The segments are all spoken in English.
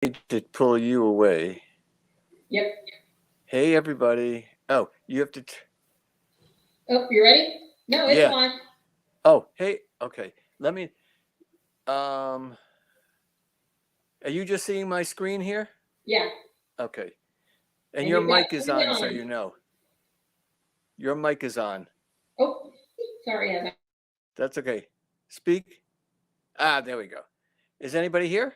To pull you away. Yep. Hey, everybody. Oh, you have to. Oh, you ready? No, it's Yeah. on. Oh, hey. Okay. Let me. Um. Are you just seeing my screen here? Yeah. Okay. And And your you've got mic is three on, so on. you know. Your mic is on. Oh, sorry, Evan. That's okay. Speak. Ah, there we go. Is anybody here?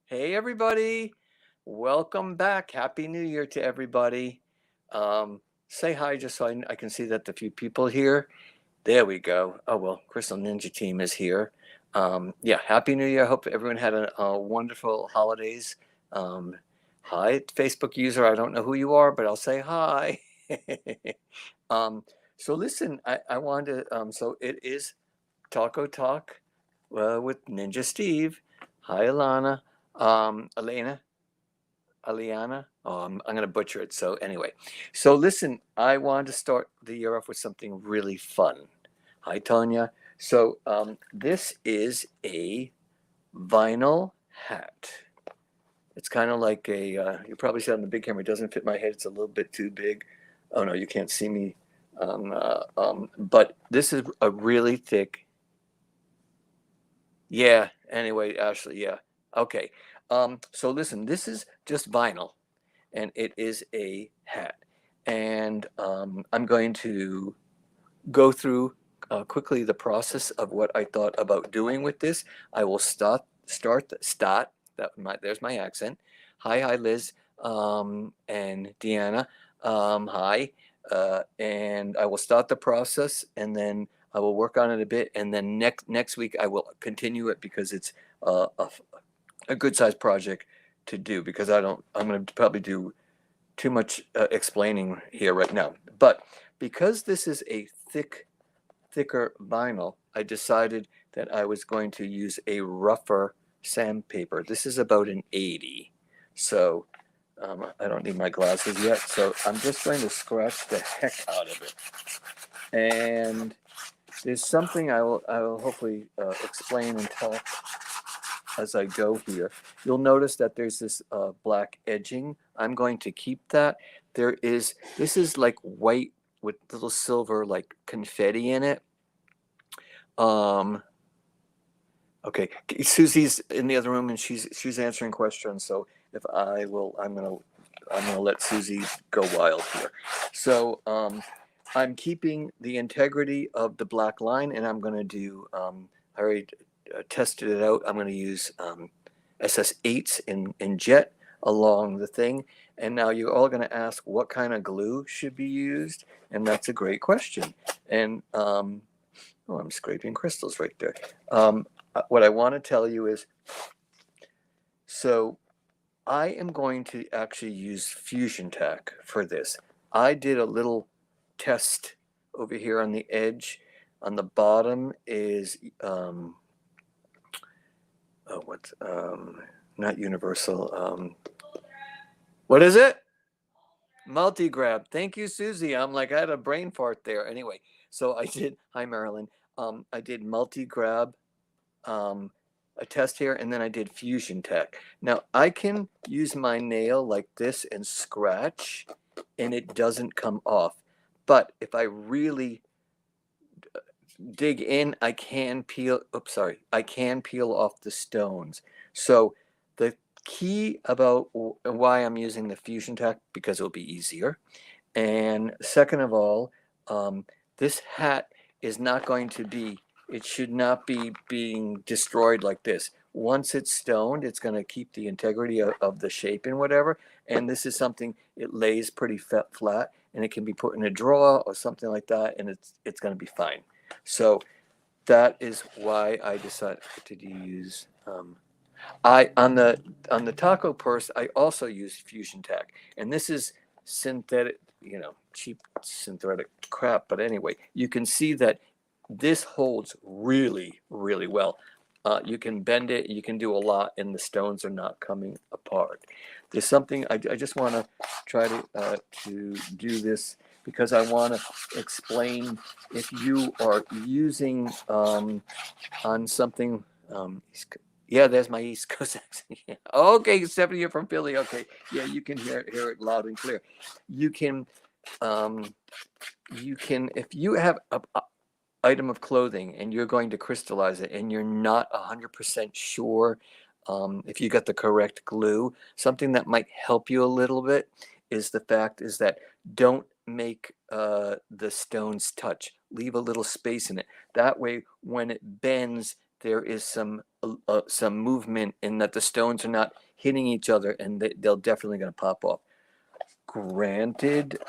Hey, everybody. Welcome back. Happy New Year to everybody. Say hi just so I can see that the few people here. There we go. Oh, well, Crystal Ninja Team is here. Yeah, Happy New Year. I hope everyone had a wonderful holidays. Hi, Facebook user. I don't know who you are, but I'll say hi. um, so listen, I wanted to, so it is Taco Talk with Ninja Steve. Hi, Alana. Elena. Aliana. Oh, I'm going to butcher it. So anyway, so listen, I wanted to start the year off with something really fun. Hi, Tanya. So this is a vinyl hat. It's kind of like a, you probably see it on the big camera. It doesn't fit my head. It's a little bit too big. Oh, no, you can't see me. But this is a really thick. Yeah, anyway, Ashley, yeah. Okay. So listen, this is just vinyl, and it is a hat. And I'm going to go through quickly the process of what I thought about doing with this. I will start. There's my accent. Hi, Liz, and Deanna. Hi, and I will start the process, and then I will work on it a bit, and then next week I will continue it because it's uh, a, a good sized project to do because I'm going to probably do too much explaining here right now. But because this is a thicker vinyl, I decided that I was going to use a rougher sandpaper. This is about an 80. So I don't need my glasses yet. So I'm just going to scratch the heck out of it. And there's something I will hopefully explain and tell as I go here. You'll notice that there's this black edging. I'm going to keep that. This is like white with little silver like confetti in it. Okay, Susie's in the other room and she's answering questions. So if I'm gonna let Susie go wild here. So I'm keeping the integrity of the black line, and I'm gonna do. I already tested it out. I'm gonna use SS8s in jet along the thing. And now you're all gonna ask what kind of glue should be used, and that's a great question. And oh, I'm scraping crystals right there. What I want to tell you is, so I am going to actually use fusion-tack for this. I did a little test over here on the edge. On the bottom is, not universal. What is it? Multi-grab. Thank you, Susie. I'm like, I had a brain fart there. Anyway, so I did, hi, Marilyn. I did multi-grab a test here, and then I did fusion-tack. Now I can use my nail like this and scratch, and it doesn't come off. But if I really dig in, I can peel. Oops, sorry. I can peel off the stones. So the key about why I'm using the fusion-tack, because it'll be easier. And second of all, this hat is not going to be, it should not be being destroyed like this. Once it's stoned, it's going to keep the integrity of the shape and whatever. And this is something, it lays pretty flat, and it can be put in a drawer or something like that, and it's going to be fine. So that is why I decided to use. I on the taco purse, I also use fusion-tack, and this is synthetic, cheap synthetic crap. But anyway, you can see that this holds really, really well. You can bend it, you can do a lot, and the stones are not coming apart. There's something I just want to try to do this because I want to explain if you are using on something. Yeah, there's my East Coast accent. Yeah. Okay, Stephanie, you're from Philly. Okay, yeah, you can hear it loud and clear. You can, um, if you have a item of clothing and you're going to crystallize it and you're not 100% sure if you got the correct glue, something that might help you a little bit is that don't make the stones touch. Leave a little space in it. That way, when it bends, there is some movement in that the stones are not hitting each other, and they're definitely going to pop off. Granted,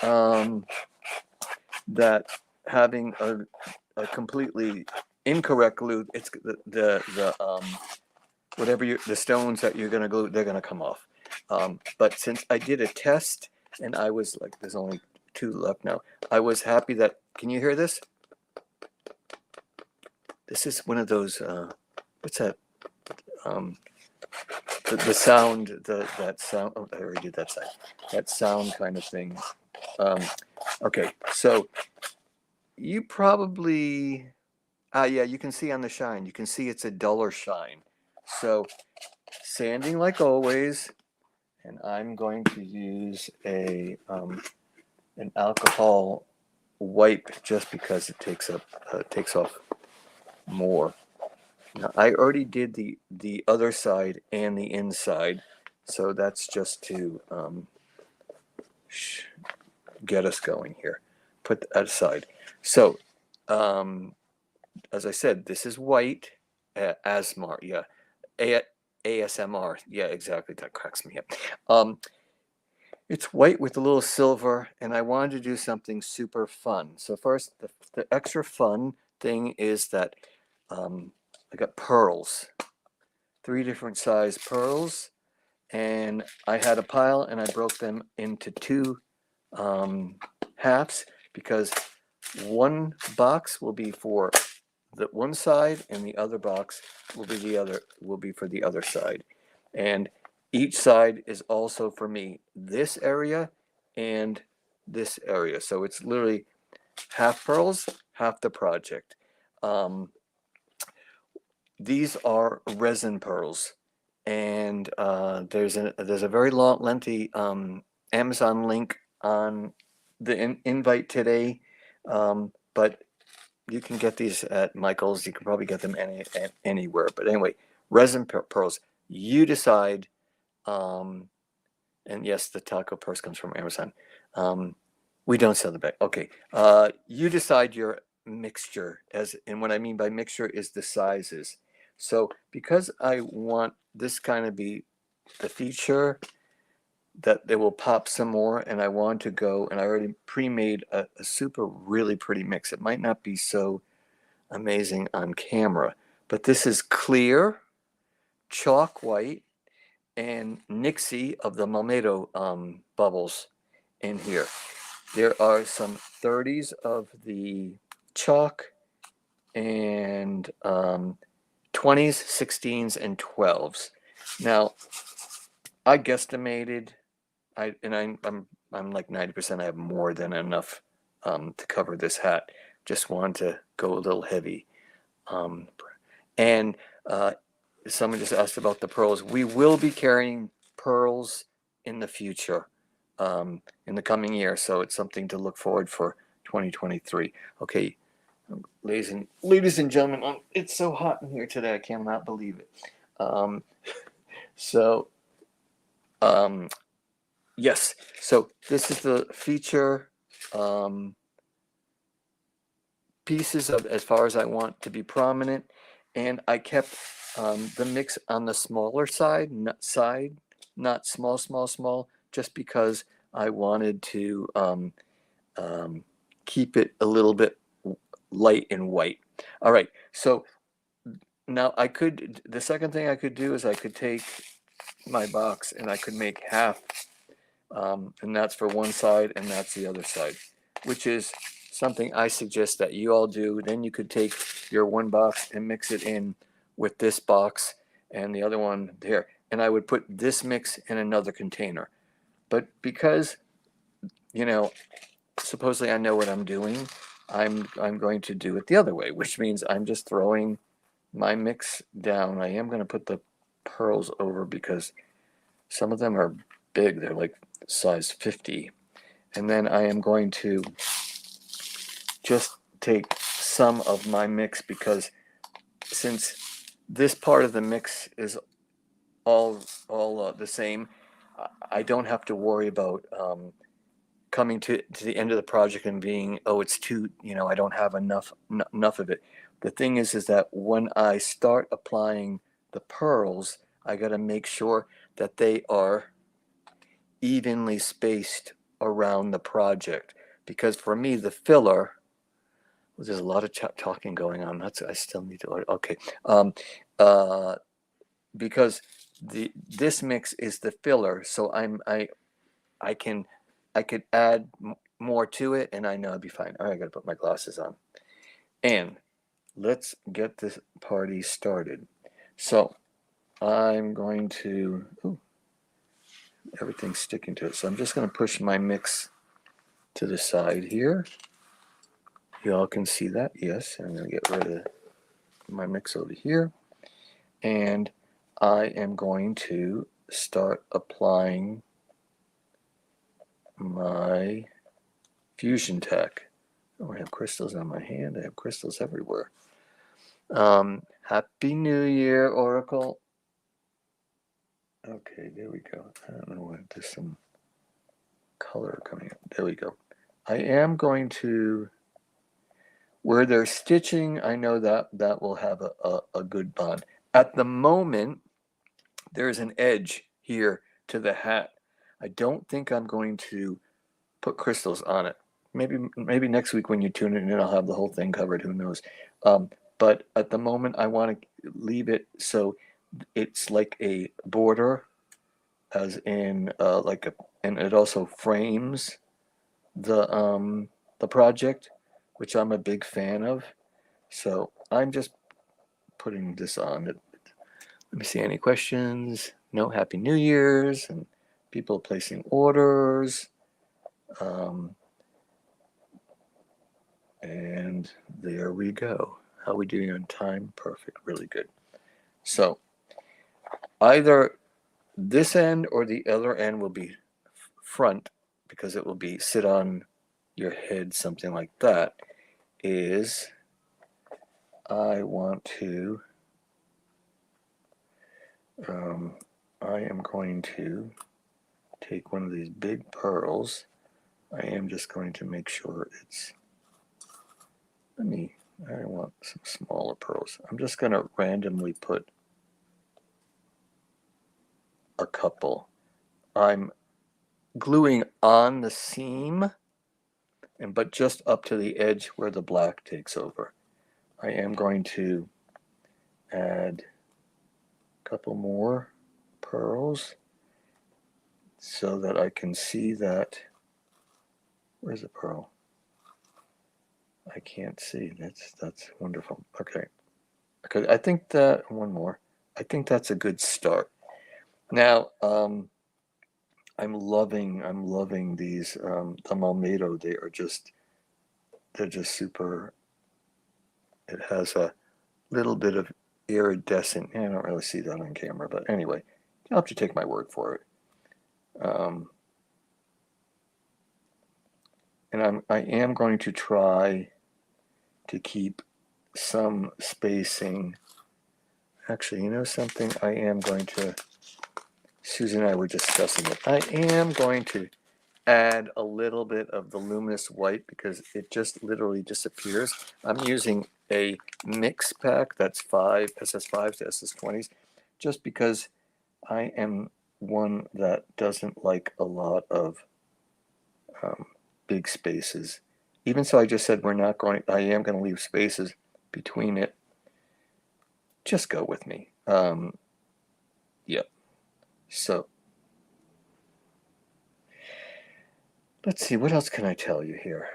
that having a completely incorrect glue, it's the whatever the stones that you're going to glue, they're going to come off. But since I did a test and I was like, there's only 2 left now, I was happy that, can you hear this? This is one of those, what's that? The sound, that sound, oh, I already did that side. That sound kind of thing. Okay, so you probably, yeah, you can see on the shine, you can see it's a duller shine. So sanding like always, and I'm going to use an alcohol wipe just because it takes off more. Now, I already did the other side and the inside, so that's just to get us going here. Put that aside. So, as I said, this is white, ASMR, yeah, ASMR, yeah, exactly. That cracks me up. It's white with a little silver, and I wanted to do something super fun. So first, the extra fun thing is that I got pearls, 3 different size pearls, and I had a pile, and I broke them into 2 halves because one box will be for the one side, and the other box will be for the other side, and each side is also for me this area and this area. So it's literally half pearls, half the project. These are resin pearls, and there's a very long, lengthy Amazon link on the invite today, but you can get these at Michael's. You can probably get them anywhere. But anyway, resin pearls. You decide. And yes, the taco purse comes from Amazon. We don't sell the bag. Okay. You decide your mixture, and what I mean by mixture is the sizes. So because I want this kind of be the feature that they will pop some more, and I want to go, and I already pre-made a super really pretty mix. It might not be so amazing on camera, but this is clear, chalk white, and Nixie of the Malmedo bubbles in here. There are some 30s of the chalk and 20s, 16s, and 12s. Now, I guesstimated, I'm like 90%. I have more than enough to cover this hat. Just want to go a little heavy. And someone just asked about the pearls. We will be carrying pearls in the future, in the coming year. So it's something to look forward for 2023. Okay, ladies and gentlemen, it's so hot in here today. I cannot believe it. Yes. So this is the feature pieces of as far as I want to be prominent, and I kept the mix on the smaller side, not small, just because I wanted to keep it a little bit light and white. All right, so now the second thing I could do is I could take my box and I could make half, and that's for one side and that's the other side, which is something I suggest that you all do. Then you could take your one box and mix it in with this box and the other one there. And I would put this mix in another container. But because, supposedly I know what I'm doing, I'm going to do it the other way, which means I'm just throwing my mix down. I am going to put the pearls over because some of them are big. They're like size 50. And then I am going to just take some of my mix, because since this part of the mix is all the same, I don't have to worry about coming to the end of the project and being, oh, it's too, I don't have enough of it. The thing is that when I start applying the pearls, I got to make sure that they are evenly spaced around the project, because for me the filler, there's a lot of talking going on. I still need to. Okay, because this mix is the filler, so I could add more to it, and I know I'd be fine. All right, I gotta put my glasses on, and let's get this party started. So I'm going to. Ooh, everything's sticking to it, so I'm just going to push my mix to the side here. You all can see that. Yes, I'm going to get rid of my mix over here, and I am going to start applying my fusion tack. Oh, I have crystals on my hand. I have crystals everywhere. Happy New Year, Oracle. Okay, there we go. I don't know what, there's some color coming up. There we go. I am going to, where they're stitching, I know that will have a good bond. At the moment, there's an edge here to the hat. I don't think I'm going to put crystals on it. Maybe next week when you tune it in, I'll have the whole thing covered. Who knows? But at the moment, I want to leave it so it's like a border, as in and it also frames the project, which I'm a big fan of. So I'm just putting this on. Let me see, any questions? No. Happy New Year's, and people placing orders. And there we go. How are we doing on time? Perfect. Really good. So either this end or the other end will be front, because it will be sit on your head, something like that. Is I want to I am going to take one of these big pearls. I am just going to make sure it's, I want some smaller pearls. I'm just going to randomly put a couple. I'm gluing on the seam, but just up to the edge where the black takes over. I am going to add a couple more pearls so that I can see that. Where's the pearl? I can't see. That's wonderful. Okay. I think that one more. I think that's a good start. Now, I'm loving these the Malmado. They're just super. It has a little bit of iridescent. I don't really see that on camera, but anyway, you'll have to take my word for it. And I am going to try to keep some spacing. Actually, you know something? I am going to, Susan and I were discussing it. I am going to add a little bit of the luminous white because it just literally disappears. I'm using a mix pack that's SS5s to SS20s, just because I am one that doesn't like a lot of big spaces. Even so, I just said I am going to leave spaces between it. Just go with me. Yep. So let's see, what else can I tell you here?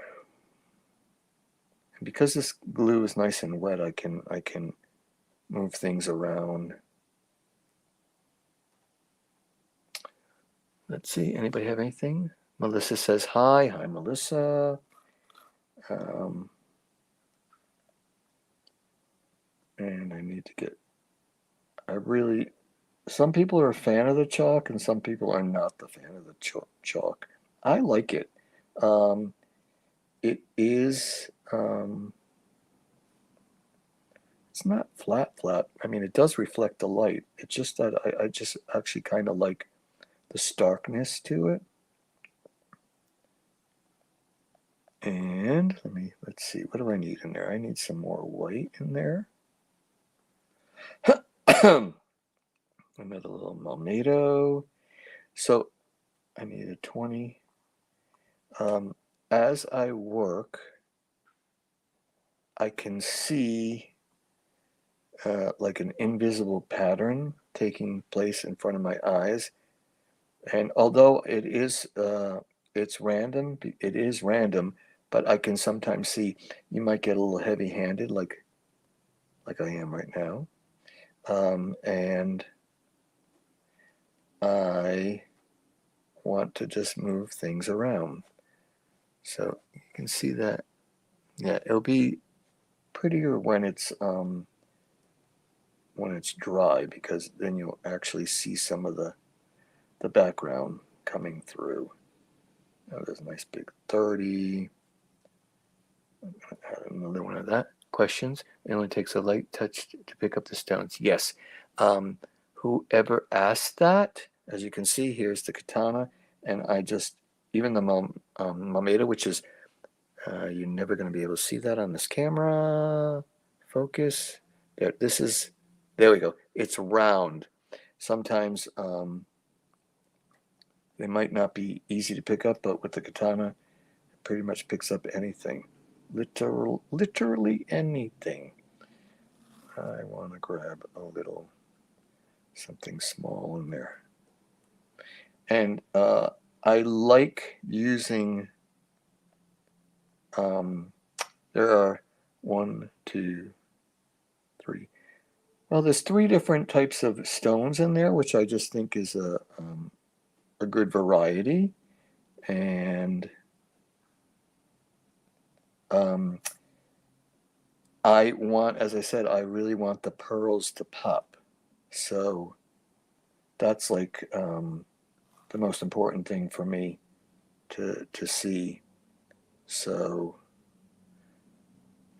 Because this glue is nice and wet, I can move things around. Let's see, anybody have anything? Melissa says hi. Hi, Melissa. And I need to get, I really some people are a fan of the chalk and some people are not the fan of the chalk. I like it. Um, it is, it's not flat. I mean, it does reflect the light. It's just that I just actually kind of like the starkness to it. And let's see, what do I need in there? I need some more white in there. Another little Malmado. So I need a 20. As I work, I can see like an invisible pattern taking place in front of my eyes. And although it's random, but I can sometimes see you might get a little heavy-handed, like I am right now. And I want to just move things around. So you can see that. Yeah, it'll be prettier when it's dry, because then you'll actually see some of the background coming through. Oh, there's a nice big 30. Add another one of that. Questions? It only takes a light touch to pick up the stones. Yes. Whoever asked that, as you can see, here's the katana, and I just, even the Mameda, which is, you're never going to be able to see that on this camera. Focus. There, there we go. It's round. Sometimes they might not be easy to pick up, but with the katana, it pretty much picks up anything. Literally anything. I want to grab a little something small in there. And I like using, there are 1, 2, 3. Well, there's 3 different types of stones in there, which I just think is a good variety. And I want, as I said, I really want the pearls to pop. So that's like the most important thing for me to see. So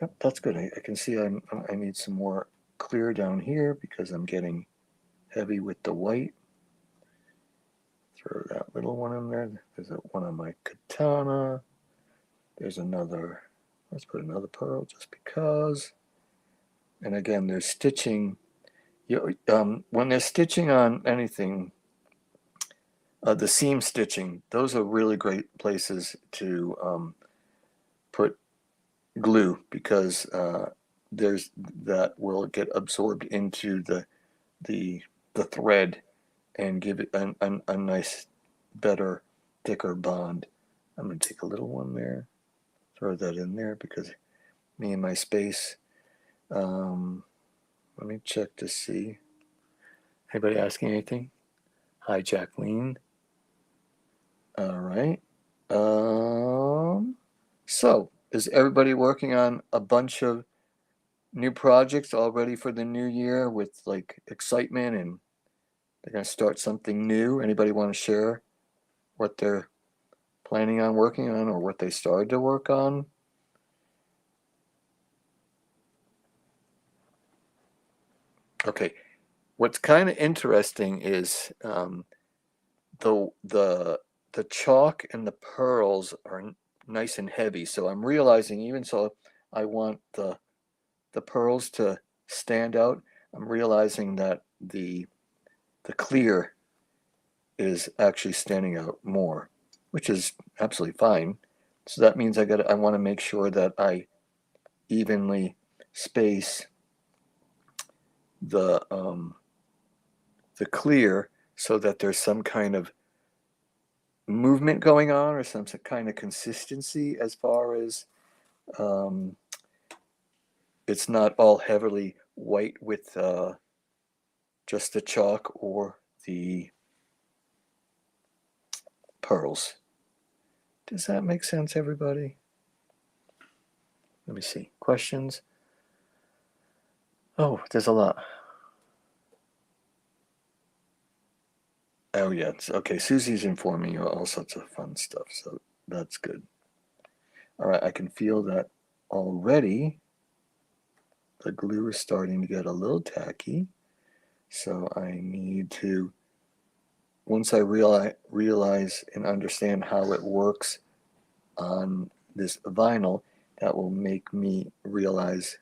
yep, that's good. I can see I need some more clear down here because I'm getting heavy with the white. Throw that little one in there. There's one on my katana. There's another. Let's put another pearl just because. And again, there's stitching. When they're stitching on anything, the seam stitching, those are really great places to put glue, because there's that will get absorbed into the thread and give it a nice, better, thicker bond. I'm going to take a little one there, throw that in there because me and my space. Let me check to see. Anybody asking anything? Hi, Jacqueline. All right. So is everybody working on a bunch of new projects all ready for the new year with like excitement, and they're going to start something new? Anybody want to share what they're planning on working on or what they started to work on? Okay. What's kind of interesting is the chalk and the pearls are nice and heavy. So I'm realizing, even so I want the pearls to stand out, I'm realizing that the clear is actually standing out more, which is absolutely fine. So that means I want to make sure that I evenly space the clear so that there's some kind of movement going on or some kind of consistency, as far as it's not all heavily white with just the chalk or the pearls. Does that make sense, everybody? Let me see. Questions? Oh, there's a lot. Oh yeah, it's okay. Susie's informing you all sorts of fun stuff, so that's good. All right, I can feel that already. The glue is starting to get a little tacky, so I need to, once I realize and understand how it works on this vinyl, that will make me realize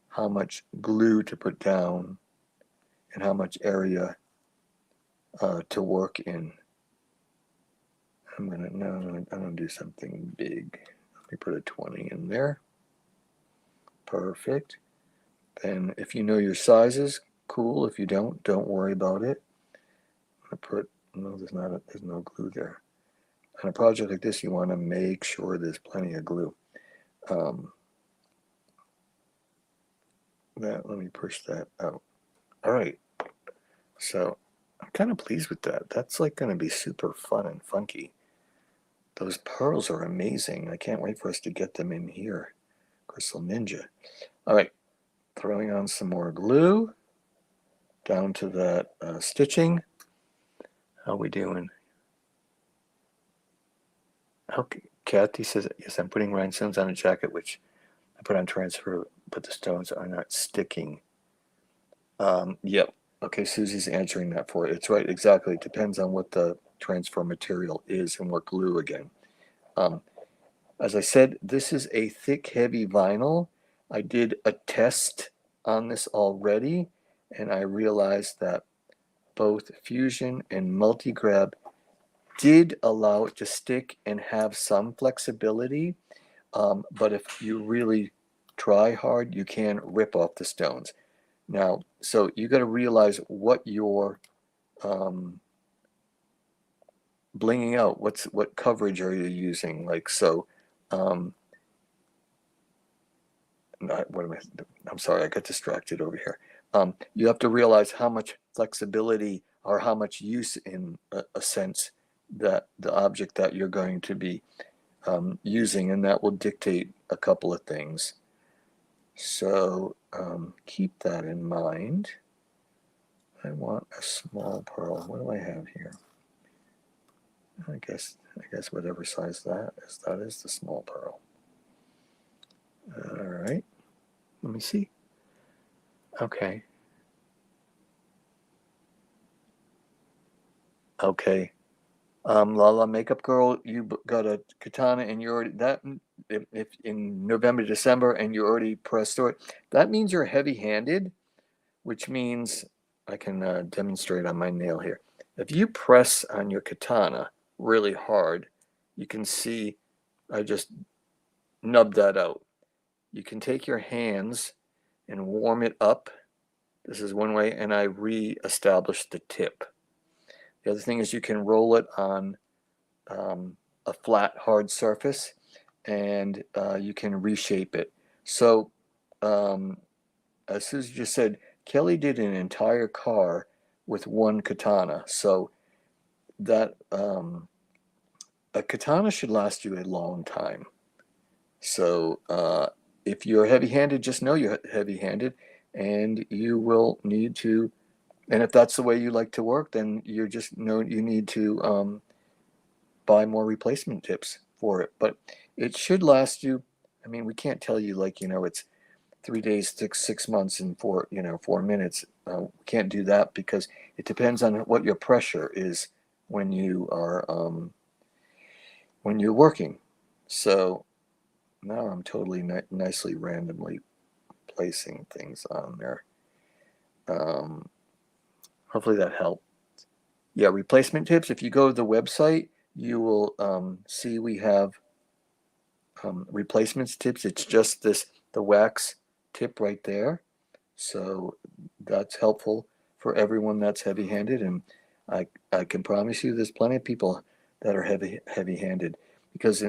how much glue to put down and how much area to work in. I'm gonna do something big. Let me put a 20 in there. Perfect. Then if you know your sizes, cool. If you don't worry about it. I put, no, there's no glue there. On a project like this, you want to make sure there's plenty of glue. Let me push that out. All right. So I'm kind of pleased with that. That's like going to be super fun and funky. Those pearls are amazing. I can't wait for us to get them in here. Crystal Ninja. All right. Throwing on some more glue down to that stitching. How we doing? Okay, Kathy says, yes, I'm putting rhinestones on a jacket, which I put on transfer, but the stones are not sticking. Yep. Okay, Susie's answering that for it. It's right, exactly. It depends on what the transfer material is and what glue again. As I said, this is a thick, heavy vinyl. I did a test on this already, and I realized that both Fusion and Multi-Grab did allow it to stick and have some flexibility. But if you really try hard, you can rip off the stones. Now, so you got to realize what you're blinging out. What coverage are you using? Like so. I'm sorry, I got distracted over here. You have to realize how much flexibility or how much use in a sense that the object that you're going to be using, and that will dictate a couple of things. So keep that in mind. I want a small pearl. What do I have here? I guess whatever size that is the small pearl. All right. Let me see. Okay. Okay. Lala Makeup Girl, you got a katana and you're already that if in November, December, and you already pressed through it, that means you're heavy-handed, which means I can demonstrate on my nail here. If you press on your katana really hard, you can see I just nubbed that out. You can take your hands and warm it up. This is one way, and I re-established the tip. The other thing is you can roll it on a flat, hard surface, and you can reshape it. So, as Susie just said, Kelly did an entire car with one katana. So that a katana should last you a long time. So if you're heavy-handed, just know you're heavy-handed, and you will need to. And if that's the way you like to work, then you just know you need to buy more replacement tips for it. But it should last you. I mean, we can't tell you like it's 3 days, 6 months, and 4 minutes. We can't do that because it depends on what your pressure is when you are when you're working. So now I'm totally nicely randomly placing things on there. Hopefully that helped. Yeah, replacement tips. If you go to the website, you will see we have replacements tips. It's just the wax tip right there. So that's helpful for everyone that's heavy-handed, and I can promise you there's plenty of people that are heavy-handed because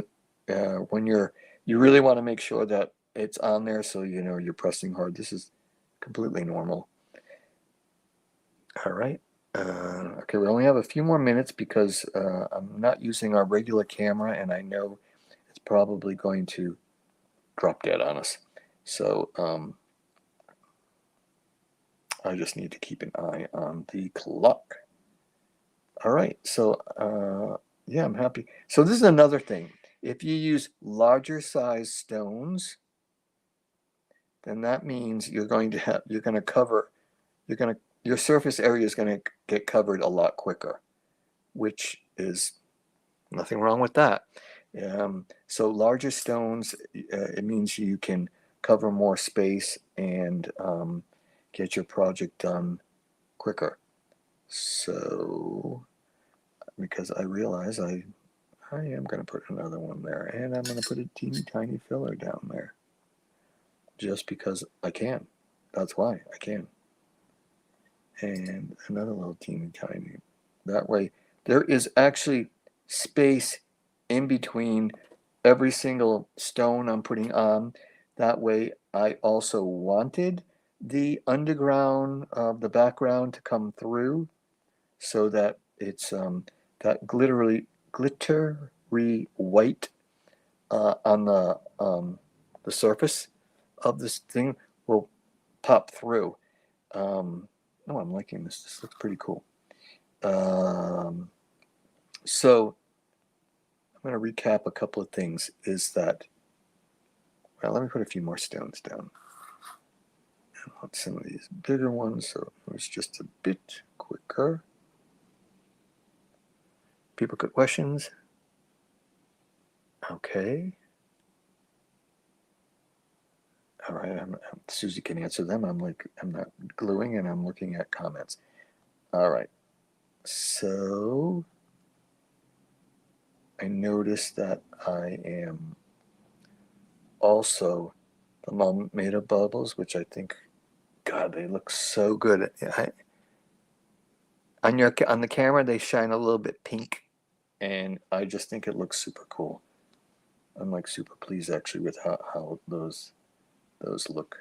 when you really want to make sure that it's on there so you're pressing hard. This is completely normal. All right. Okay, we only have a few more minutes because I'm not using our regular camera, and I know it's probably going to drop dead on us. So I just need to keep an eye on the clock. All right, so yeah, I'm happy. So this is another thing. If you use larger size stones, then that means you're going to cover, your surface area is going to get covered a lot quicker, which is nothing wrong with that. So larger stones, it means you can cover more space and get your project done quicker. So, because I realize I am going to put another one there, and I'm going to put a teeny tiny filler down there, just because I can. That's why I can. And another little teeny tiny. That way, there is actually space in between every single stone I'm putting on. That way, I also wanted the underground, the background to come through, so that it's that glittery white on the surface of this thing will pop through. Oh, I'm liking this. This looks pretty cool. So I'm going to recap a couple of things. Is that, well, let me put a few more stones down. I want some of these bigger ones, so it's just a bit quicker. People got questions? Okay. All right, Susie can answer them. I'm not gluing, and I'm looking at comments. All right. So I noticed that I am also, the mom made of bubbles, which I think, God, they look so good. On the camera, they shine a little bit pink, and I just think it looks super cool. I'm like super pleased actually with how those look.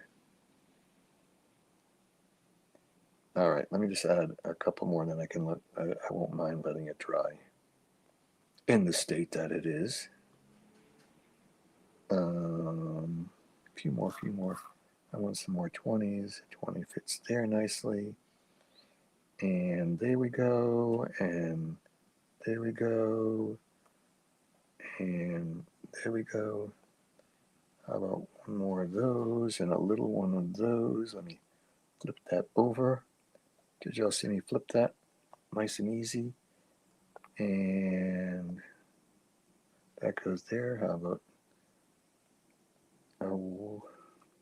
All right, let me just add a couple more, and then I can I won't mind letting it dry in the state that it is. Few more. I want some more 20s. 20 fits there nicely. And there we go. And there we go. And there we go. How about one more of those and a little one of those? Let me flip that over. Did y'all see me flip that? Nice and easy. And that goes there. How about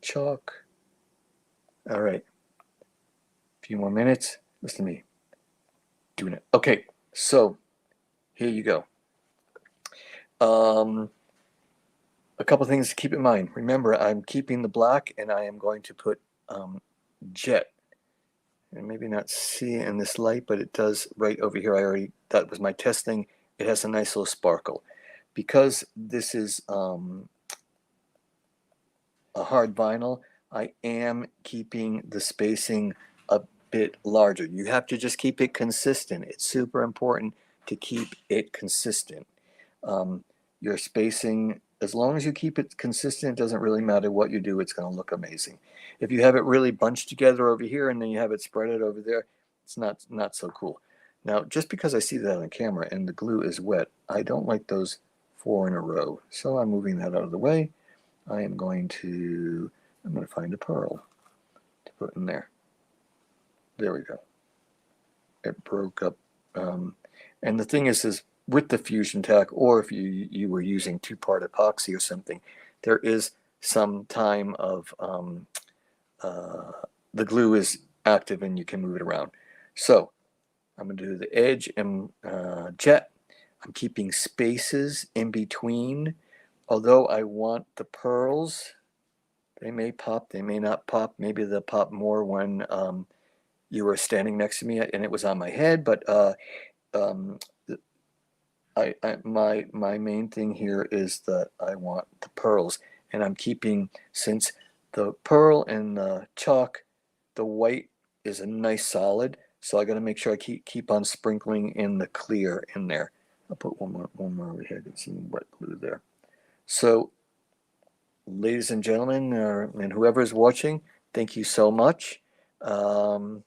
chalk? All right. A few more minutes. Listen to me. Doing it. Okay, so here you go. A couple things to keep in mind. Remember, I'm keeping the black, and I am going to put jet. And maybe not see it in this light, but it does right over here. That was my testing. It has a nice little sparkle. Because this is a hard vinyl, I am keeping the spacing a bit larger. You have to just keep it consistent. It's super important to keep it consistent. Your spacing, as long as you keep it consistent, it doesn't really matter what you do, it's going to look amazing. If you have it really bunched together over here and then you have it spread out over there, it's not so cool. Now, just because I see that on camera and the glue is wet, I don't like those 4 in a row. So I'm moving that out of the way. I'm going to find a pearl to put in there. There we go. It broke up. And the thing is with the fusion tack, or if you were using 2-part epoxy or something, there is some time of the glue is active and you can move it around. So I'm going to do the edge and jet. I'm keeping spaces in between. Although I want the pearls, they may pop, they may not pop. Maybe they'll pop more when you were standing next to me and it was on my head. But my main thing here is that I want the pearls, and I'm keeping, since the pearl and the chalk, the white is a nice solid, so I got to make sure I keep on sprinkling in the clear in there. I'll put one more over here. Get some wet glue there. So, ladies and gentlemen, and whoever is watching, thank you so much, and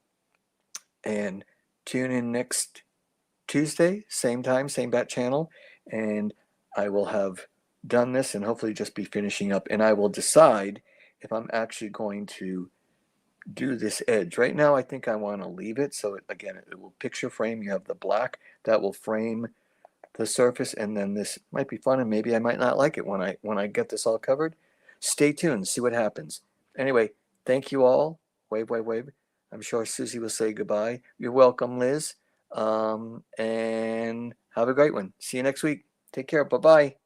tune in next Tuesday, same time, same bat channel, and I will have done this and hopefully just be finishing up, and I will decide if I'm actually going to do this edge. Right now I think I want to leave it so again it will picture frame. You have the black that will frame the surface, and then this might be fun, and maybe I might not like it when I get this all covered. Stay tuned, see what happens. Anyway, thank you all. Wave, wave, wave. I'm sure Susie will say goodbye. You're welcome, Liz. And have a great one. See you next week. Take care. Bye-bye.